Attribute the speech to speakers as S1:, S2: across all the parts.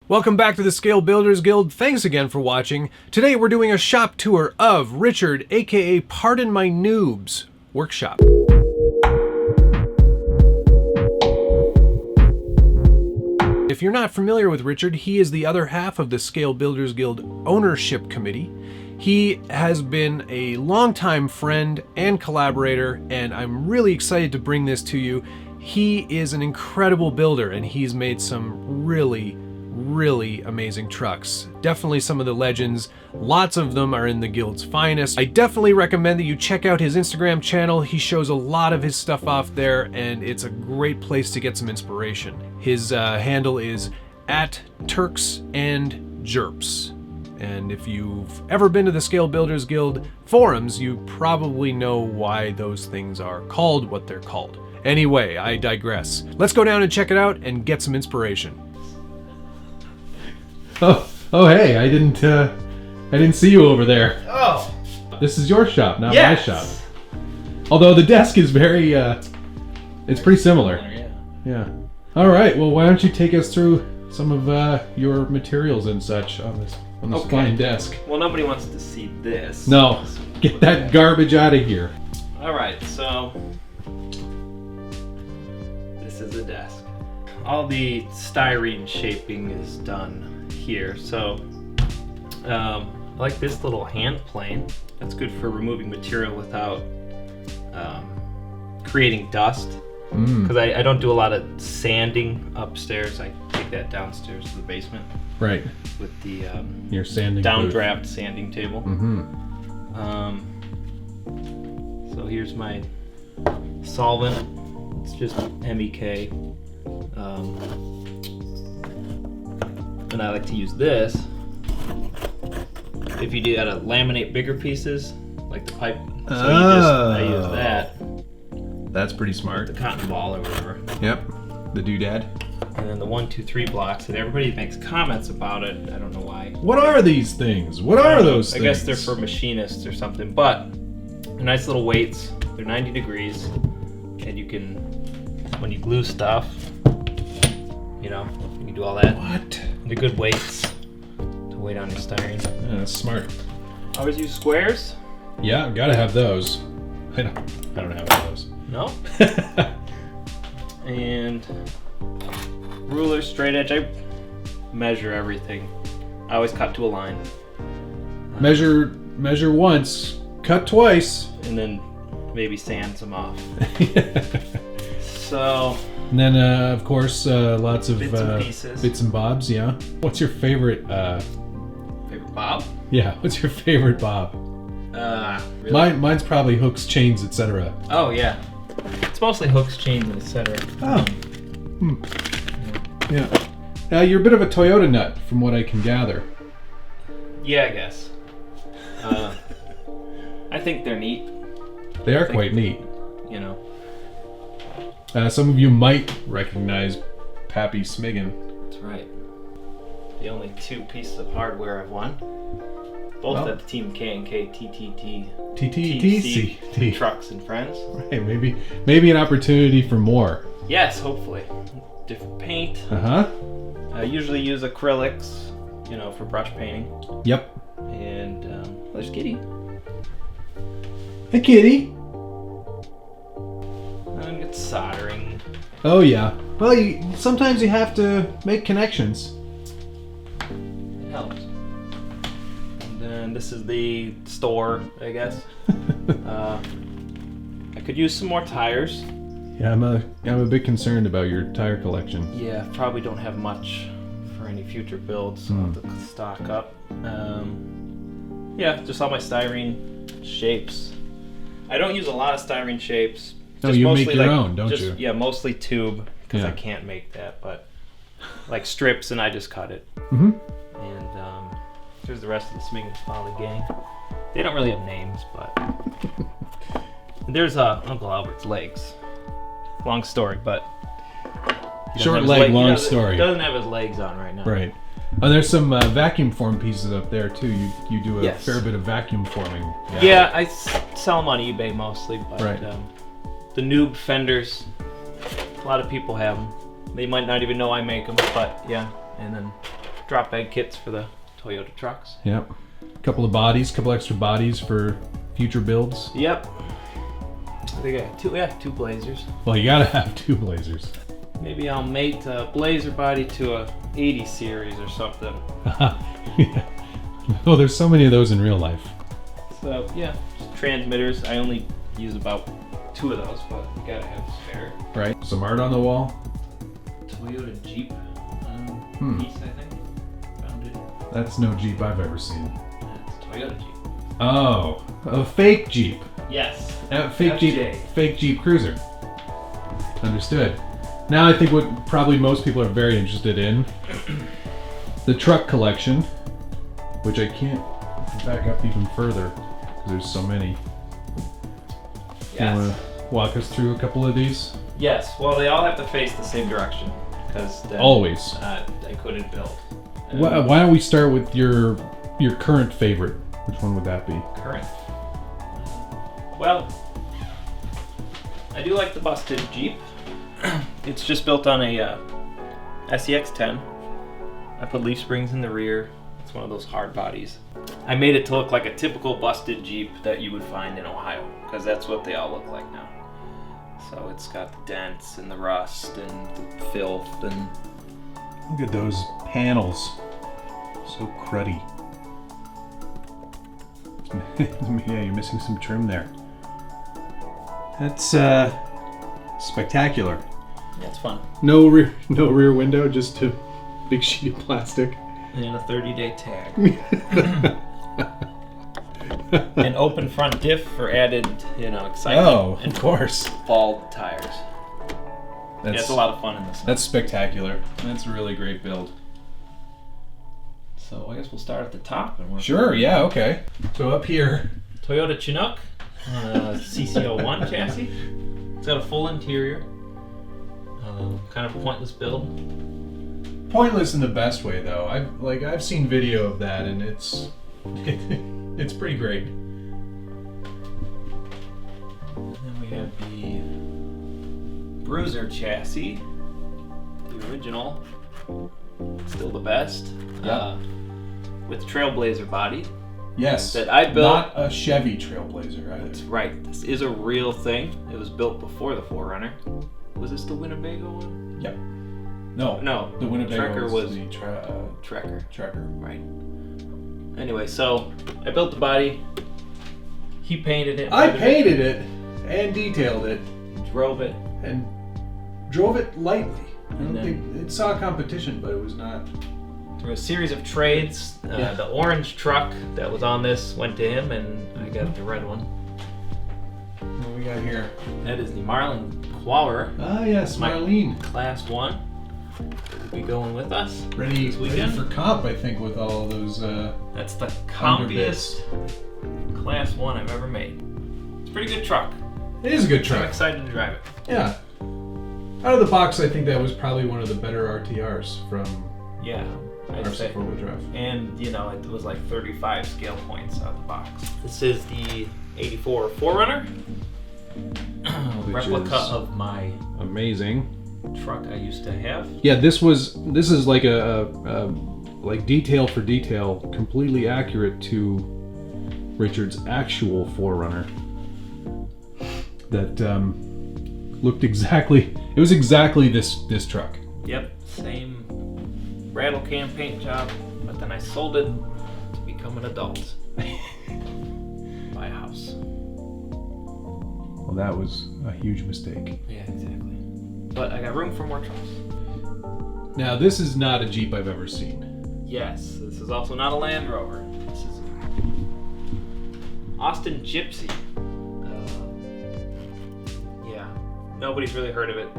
S1: Welcome back to the Scale Builders Guild. Thanks again for watching. Today we're doing a shop tour of Richard, aka Pardonmyn00b's workshop. If you're not familiar with Richard, he is the other half of the Scale Builders Guild ownership committee. He has been a longtime friend and collaborator, and I'm really excited to bring this to you. He is an incredible builder, and he's made some really amazing trucks. Definitely some of the legends. Lots of them are in the guild's finest. I definitely recommend that you check out his Instagram channel. He shows a lot of his stuff off there, and it's a great place to get some inspiration. His handle is @TurksandJerps. And if you've ever been to the Scale Builders Guild forums, you probably know why those things are called what they're called. Anyway, I digress. Let's go down and check it out and get some inspiration. Oh, hey, I didn't see you over there.
S2: Oh.
S1: This is your shop, not my shop. Although the desk is very, it's pretty similar. Yeah. All right, well, why don't you take us through some of your materials and such on this fine desk.
S2: Well, nobody wants to see this.
S1: No, get that garbage out of here.
S2: All right, so this is a desk. All the styrene shaping is done here. So I like this little hand plane. That's good for removing material without creating dust. Because I don't do a lot of sanding upstairs. I take that downstairs to the basement.
S1: Right.
S2: With the
S1: your sanding
S2: downdraft sanding table. So here's my solvent. It's just MEK. And I like to use this. If you do gotta laminate bigger pieces, like the pipe. So I use that.
S1: That's pretty smart.
S2: The cotton ball or whatever.
S1: Yep. The doodad.
S2: And then the 1, 2, 3 blocks, and everybody makes comments about it. I don't know why.
S1: What are these things? What are those things?
S2: I guess they're for machinists or something, but they're nice little weights. They're 90 degrees, and you can, when you glue stuff, you know, you can do all that.
S1: What?
S2: They're good weights to weigh down your styrene.
S1: Yeah, that's smart.
S2: I always use squares.
S1: Yeah, gotta have those. I don't have those.
S2: No. And ruler, straight edge. I measure everything. I always cut to a line.
S1: Measure once, cut twice,
S2: and then maybe sand some off. So.
S1: And then, of course, lots of
S2: bits and pieces.
S1: Bits and bobs. Yeah. What's your favorite?
S2: Favorite bob?
S1: Yeah. What's your favorite bob?
S2: Really?
S1: Mine's probably hooks, chains, etc.
S2: Oh yeah. It's mostly hooks, chains, and etc.
S1: Oh. Yeah. You're a bit of a Toyota nut, from what I can gather.
S2: Yeah, I guess. I think they're neat.
S1: They are quite neat.
S2: You know.
S1: Some of you might recognize Pappy Smiggin.
S2: That's right. The only 2 pieces of hardware I've won. Both at the Team K&K TTT Trucks and Friends.
S1: Right, maybe an opportunity for more.
S2: Yes, hopefully. Different paint. I usually use acrylics, you know, for brush painting.
S1: Yep.
S2: And there's Kitty.
S1: Hey, Kitty.
S2: And it's soldering.
S1: Oh yeah. Well, sometimes you have to make connections.
S2: It helps. And this is the store, I guess. I could use some more tires.
S1: Yeah, I'm a bit concerned about your tire collection.
S2: Yeah, probably don't have much for any future builds, so I'll have to stock up. Yeah, just all my styrene shapes. I don't use a lot of styrene shapes.
S1: No, you make your own, don't you?
S2: Yeah, mostly tube, because I can't make that, but like strips, and I just cut it. And here's the rest of the Smiggin Folly gang. They don't really have names, but there's Uncle Albert's legs. Long story, but
S1: short leg, long story.
S2: Doesn't have his legs on right now.
S1: Right. Oh, there's some vacuum form pieces up there too. You do a fair bit of vacuum forming.
S2: Yeah, I sell them on eBay mostly, but
S1: right.
S2: The noob fenders, a lot of people have them. They might not even know I make them, but yeah. And then drop bag kits for the Toyota trucks.
S1: Yep. Couple extra bodies for future builds.
S2: Yep. I think I got two Blazers.
S1: Well, you gotta have 2 Blazers.
S2: Maybe I'll mate a Blazer body to a 80 series or something.
S1: Yeah. Oh, there's so many of those in real life.
S2: So yeah, just transmitters. I only use about 2 of those, but you gotta have a spare.
S1: Right. Some art on the wall.
S2: Toyota Jeep piece, I think. Found it.
S1: That's no Jeep I've ever seen.
S2: It's a Toyota Jeep.
S1: Oh, a fake Jeep.
S2: Yes.
S1: Fake Jeep Cruiser. Understood. Now I think what probably most people are very interested in, the truck collection, which I can't back up even further because there's so many.
S2: Yes.
S1: You want to walk us through a couple of these?
S2: Yes. Well, they all have to face the same direction because
S1: always.
S2: I couldn't build.
S1: Why don't we start with your current favorite? Which one would that be?
S2: Current. Well, I do like the busted Jeep. It's just built on a SEX10. I put leaf springs in the rear. It's one of those hard bodies. I made it to look like a typical busted Jeep that you would find in Ohio, because that's what they all look like now. So it's got the dents and the rust and the filth and...
S1: Look at those panels. So cruddy. Yeah, you're missing some trim there. That's spectacular.
S2: That's fun.
S1: No rear window, just a big sheet of plastic.
S2: And a 30-day tag. An open front diff for added, excitement.
S1: Oh, of course.
S2: Bald tires. It's a lot of fun in this.
S1: That's spectacular. That's a really great build.
S2: So I guess we'll start at the top. And
S1: sure, yeah, okay. So up here.
S2: Toyota Chinook, CC01 chassis. It's got a full interior. Kind of a pointless build.
S1: Pointless in the best way, though. I've seen video of that, and it's it's pretty great.
S2: And then we have the Bruiser chassis, the original, still the best.
S1: Yeah.
S2: With Trailblazer body.
S1: Yes.
S2: That I built.
S1: Not a Chevy Trailblazer either.
S2: That's right. This is a real thing. It was built before the Forerunner. Was this the Winnebago one?
S1: Yep. No.
S2: The
S1: Winnebago
S2: was
S1: the
S2: Trekker.
S1: Trekker.
S2: Right. Anyway, so I built the body. He painted it.
S1: I painted it and detailed it.
S2: Drove it.
S1: And drove it lightly. I
S2: And
S1: don't think it saw competition, but it was not.
S2: Through a series of trades, the orange truck that was on this went to him, and I got the red one.
S1: What do we got here?
S2: That is the Marlin Qualler.
S1: Ah, yes, Marlene.
S2: Class 1. Will be going with us.
S1: Ready
S2: this weekend.
S1: For comp, I think, with all those.
S2: That's the compiest Class 1 I've ever made. It's a pretty good truck.
S1: It is a good truck.
S2: I'm excited to drive it.
S1: Yeah. Out of the box, I think that was probably one of the better RTRs from.
S2: Yeah. I'd say.
S1: Four-wheel drive.
S2: And, it was like 35 scale points out of the box. This is the 84 Forerunner. Replica of my
S1: amazing
S2: truck I used to have.
S1: Yeah, this is like a like detail for detail, completely accurate to Richard's actual Forerunner. That looked exactly. It was exactly this truck.
S2: Yep, same rattle can paint job, but then I sold it to become an adult. Buy a house.
S1: Well, that was a huge mistake.
S2: Yeah, exactly. But I got room for more trucks.
S1: Now, this is not a Jeep I've ever seen.
S2: Yes, this is also not a Land Rover. This is Austin Gypsy. Yeah, nobody's really heard of it.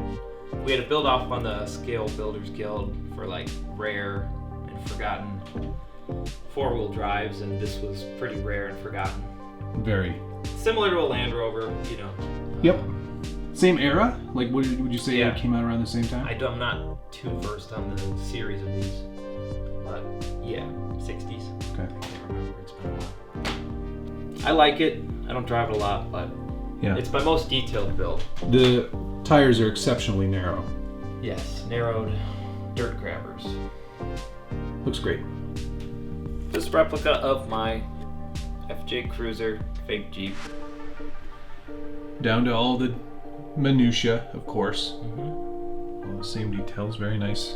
S2: We had to build off on the Scale Builders Guild for like rare and forgotten four-wheel drives, and this was pretty rare and forgotten.
S1: Very.
S2: Similar to a Land Rover,
S1: Yep. Same era? Like, would you say
S2: Yeah.
S1: it came out around the same time?
S2: I'm not too versed on the series of these, but yeah, 60s.
S1: Okay.
S2: I can't remember. It's been a while. I like it. I don't drive it a lot, but
S1: Yeah.
S2: it's my most detailed build.
S1: The tires are exceptionally narrow.
S2: Yes, narrowed dirt grabbers.
S1: Looks great.
S2: This replica of my FJ Cruiser fake Jeep.
S1: Down to all the minutia, of course. All the same details, very nice.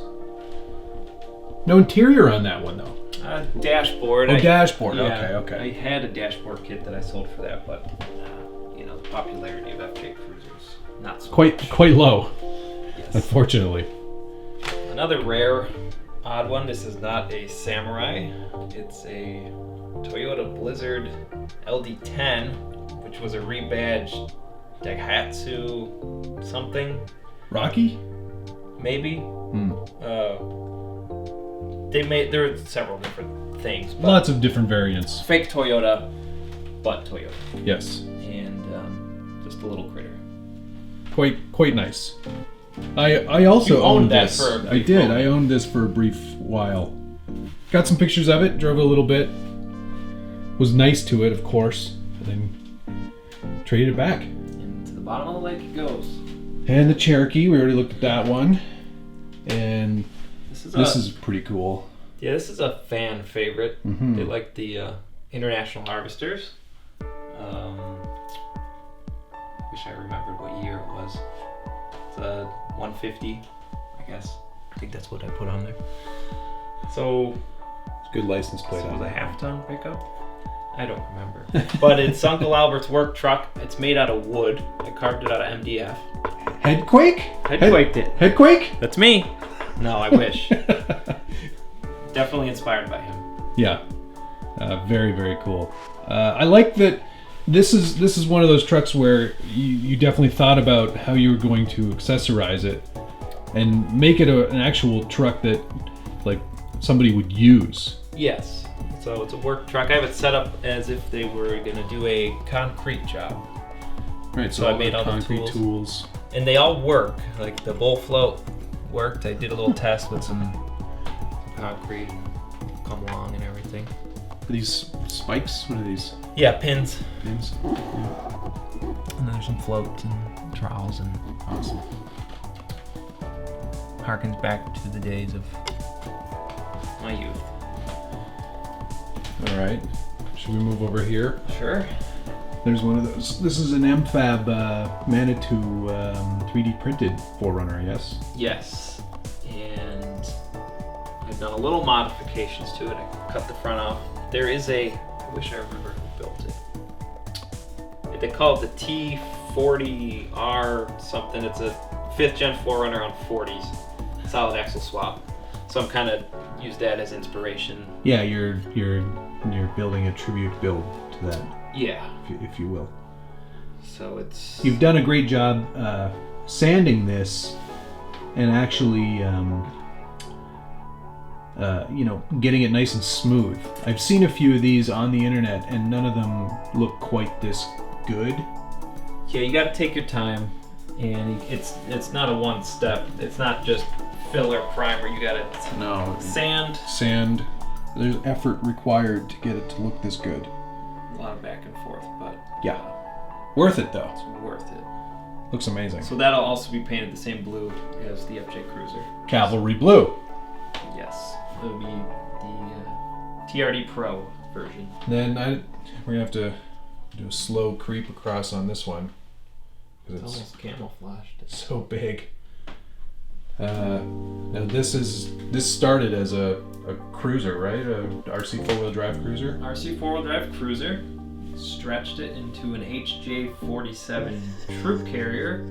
S1: No interior on that one, though.
S2: Dashboard.
S1: Dashboard.
S2: Yeah,
S1: Okay.
S2: I had a dashboard kit that I sold for that, but you know, the popularity of FJ Cruisers not so much.
S1: Quite low,
S2: Yes.
S1: unfortunately.
S2: Another rare, odd one. This is not a Samurai. It's a Toyota Blizzard LD10, which was a rebadged Daihatsu something,
S1: Rocky?
S2: maybe. There were several different things. But
S1: Lots of different variants.
S2: fake Toyota, but Toyota,
S1: Yes.
S2: and just a little critter.
S1: Quite nice. I also
S2: You owned that
S1: this.
S2: for a brief
S1: I did.
S2: moment.
S1: I owned this for a brief while. Got some pictures of it. Drove it a little bit. Was nice to it, of course, and then traded it back.
S2: And to the bottom of the lake it goes.
S1: And the Cherokee. We already looked at that one. And
S2: This
S1: is pretty cool.
S2: Yeah, this is a fan favorite.
S1: Mhm.
S2: They like the International Harvesters. Wish I remembered what year it was. It's a 150, I guess. I think that's what I put on there. So,
S1: It's a good license plate
S2: it
S1: on
S2: was a
S1: that.
S2: half-ton pickup? I don't remember. But it's Uncle Albert's work truck. It's made out of wood. I carved it out of MDF.
S1: Headquake?
S2: Headquaked it.
S1: Headquake?
S2: That's me. No, I wish. Definitely inspired by him.
S1: Yeah, very, very cool. I like that this is one of those trucks where you definitely thought about how you were going to accessorize it and make it an actual truck that like somebody would use.
S2: Yes. So it's a work truck. I have it set up as if they were going to do a concrete job.
S1: Right,
S2: So I made all the
S1: concrete
S2: tools. And they all work. Like the bowl float worked. I did a little test with some concrete come along and everything.
S1: Are these spikes? What are these?
S2: Yeah, pins.
S1: Pins?
S2: And there's some floats and trowels, and
S1: Awesome.
S2: harkens back to the days of my youth.
S1: All right. Should we move over here?
S2: Sure.
S1: There's one of those. This is an MFAB Manitou 3D printed Forerunner, yes?
S2: Yes. And I've done a little modifications to it. I cut the front off. There is I wish I remember who built it. They call it the T40R something. It's a 5th gen Forerunner on 40s. Solid axle swap. So I'm kind of used that as inspiration.
S1: Yeah, you're building a tribute build to that,
S2: Yeah.
S1: if you will.
S2: So it's...
S1: You've done a great job sanding this and actually, getting it nice and smooth. I've seen a few of these on the internet, and none of them look quite this good.
S2: Yeah, you got to take your time, and it's not a one step. It's not just filler primer. You got to sand.
S1: Sand. There's effort required to get it to look this good.
S2: A lot of back and forth, but
S1: Yeah. Worth it though.
S2: it's worth it.
S1: Looks amazing.
S2: So that'll also be painted the same blue as the FJ Cruiser.
S1: Cavalry blue.
S2: Yes, it'll be the TRD Pro version.
S1: Then we're gonna have to do a slow creep across on this one
S2: It's
S1: because
S2: almost camouflaged.
S1: it's so big. Now this started as a cruiser, right? A RC 4-wheel drive cruiser.
S2: RC 4-wheel drive cruiser. Stretched it into an HJ47 troop carrier.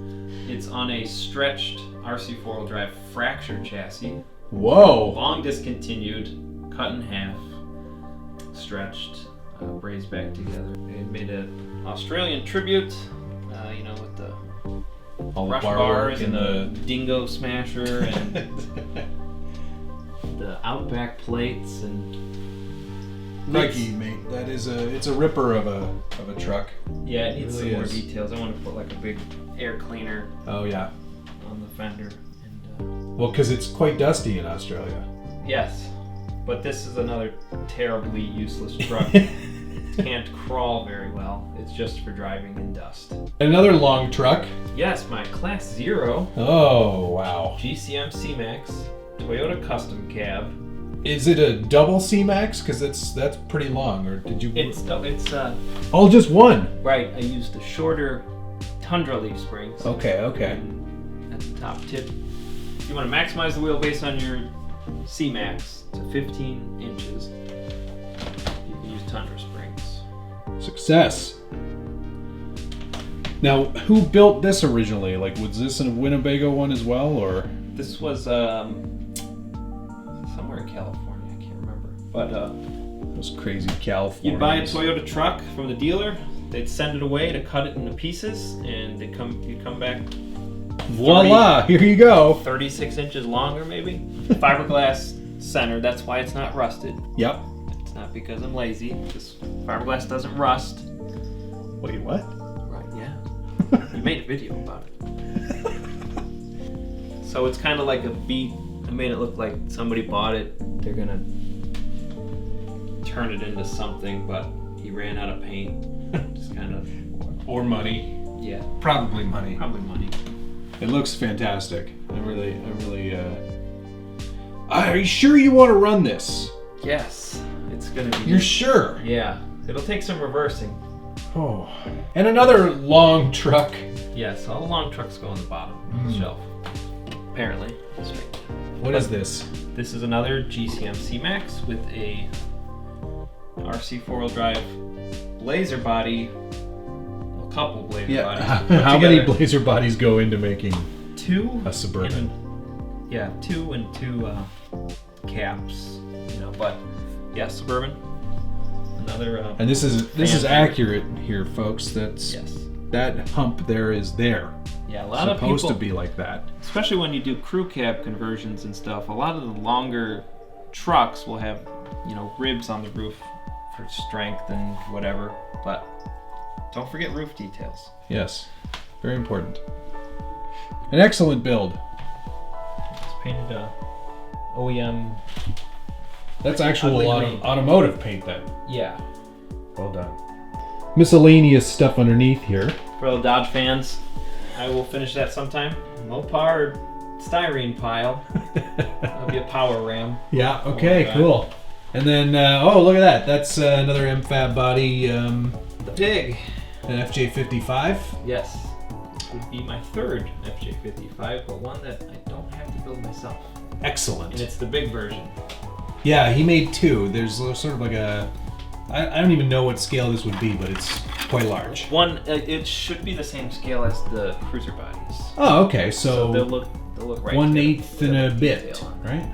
S2: It's on a stretched RC 4-wheel drive fracture chassis.
S1: Whoa!
S2: Long discontinued, cut in half, stretched, brazed back together. It made an Australian tribute, with the
S1: All the
S2: brush
S1: bar
S2: bars
S1: work
S2: and the dingo smasher and the Outback plates and
S1: Crikey, mate, it's a ripper of a truck.
S2: yeah, it needs
S1: Really
S2: some more
S1: is.
S2: details. I want to put like a big air cleaner
S1: Oh yeah.
S2: on the fender. And
S1: Well, because it's quite dusty in Australia.
S2: yes, but this is another terribly useless truck. Can't crawl very well. It's just for driving in dust.
S1: Another long truck.
S2: Yes, my Class 0
S1: Oh wow.
S2: GCM C-Max Toyota Custom Cab
S1: Is it a double C-Max? Because that's pretty long. Or did you?
S2: It's
S1: all just one.
S2: Right. I used the shorter Tundra leaf springs.
S1: Okay.
S2: At the top tip. If you want to maximize the wheelbase on your C-Max to 15 inches, you can use Tundra springs.
S1: Success. Now, who built this originally? Like, was this a Winnebago one as well, or?
S2: This was somewhere in California. I can't remember. But
S1: those crazy California.
S2: you'd buy a Toyota truck from the dealer. They'd send it away to cut it into pieces, and you'd come back.
S1: Voila! Here you go.
S2: 36 inches longer, maybe. Fiberglass center. That's why it's not rusted.
S1: Yep.
S2: It's not because I'm lazy. This fiberglass doesn't rust.
S1: Wait, what?
S2: Right, yeah. You made a video about it. So it's kind of like a beat. I made it look like somebody bought it. They're gonna turn it into something, but he ran out of paint. Just kind of.
S1: Or money.
S2: Yeah.
S1: Probably money.
S2: Probably money.
S1: It looks fantastic. Are you sure you want to run this?
S2: Yes. It's gonna be.
S1: You're sure?
S2: Yeah. It'll take some reversing.
S1: Oh. And another long truck.
S2: Yes, all the long trucks go on the bottom of the shelf. Apparently.
S1: What is this?
S2: This is another GCM C-Max with a RC four-wheel drive Blazer body. A couple Blazer bodies.
S1: How many Blazer bodies go into making
S2: two?
S1: A Suburban.
S2: Two and two caps. But yeah, Suburban. Another.
S1: And this is accurate here, folks. That hump there is there.
S2: Yeah, a lot of people
S1: supposed to be like that.
S2: Especially when you do crew cab conversions and stuff. A lot of the longer trucks will have, ribs on the roof for strength and whatever. But don't forget roof details.
S1: Yes, very important. An excellent build.
S2: It's painted OEM.
S1: That's actual automotive paint then.
S2: Yeah.
S1: Well done. Miscellaneous stuff underneath here.
S2: For the Dodge fans, I will finish that sometime. Low-powered styrene pile. That'll be a power ram.
S1: Yeah, okay, cool. And then, look at that. That's another MFAB body.
S2: The pig.
S1: An FJ55.
S2: Yes. This would be my third FJ55, but one that I don't have to build myself.
S1: Excellent.
S2: And it's the big version.
S1: Yeah, he made two. There's sort of like a... I don't even know what scale this would be, but it's quite large.
S2: It should be the same scale as the cruiser bodies.
S1: Oh, okay. So
S2: they'll look right.
S1: 1/8 and a bit, right?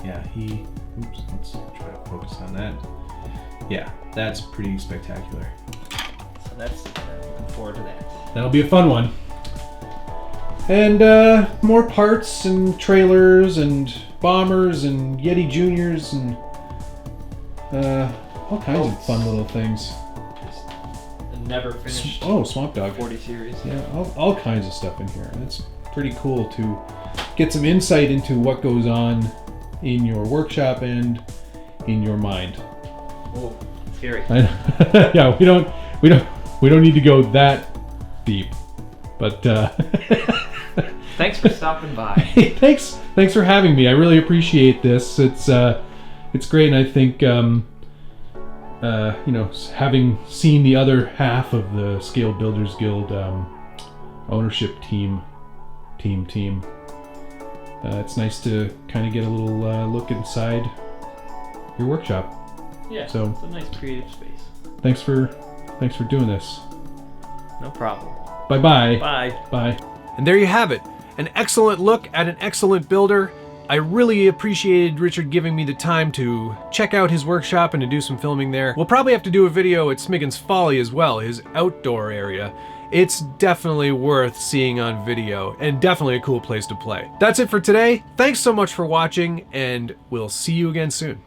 S1: Yeah. Oops. Let's try to focus on that. Yeah, that's pretty spectacular.
S2: So that's looking forward to that.
S1: That'll be a fun one. And more parts and trailers and bombers and Yeti Juniors and all kinds of fun little things.
S2: Just a never finished.
S1: Swamp Dog
S2: 40 series.
S1: Yeah, all kinds of stuff in here. And it's pretty cool to get some insight into what goes on in your workshop and in your mind.
S2: Oh, scary.
S1: Yeah, we don't need to go that deep, but
S2: thanks for stopping by.
S1: Hey, thanks for having me. I really appreciate this. It's great, and I think having seen the other half of the Scale Builders Guild ownership team, it's nice to kind of get a little look inside your workshop.
S2: Yeah,
S1: so
S2: it's a nice creative space.
S1: Thanks for doing this.
S2: No problem.
S1: Bye-bye.
S2: Bye.
S1: And there you have it. An excellent look at an excellent builder. I really appreciated Richard giving me the time to check out his workshop and to do some filming there. We'll probably have to do a video at Smiggin's Folly as well, his outdoor area. It's definitely worth seeing on video, and definitely a cool place to play. That's it for today. Thanks so much for watching, and we'll see you again soon.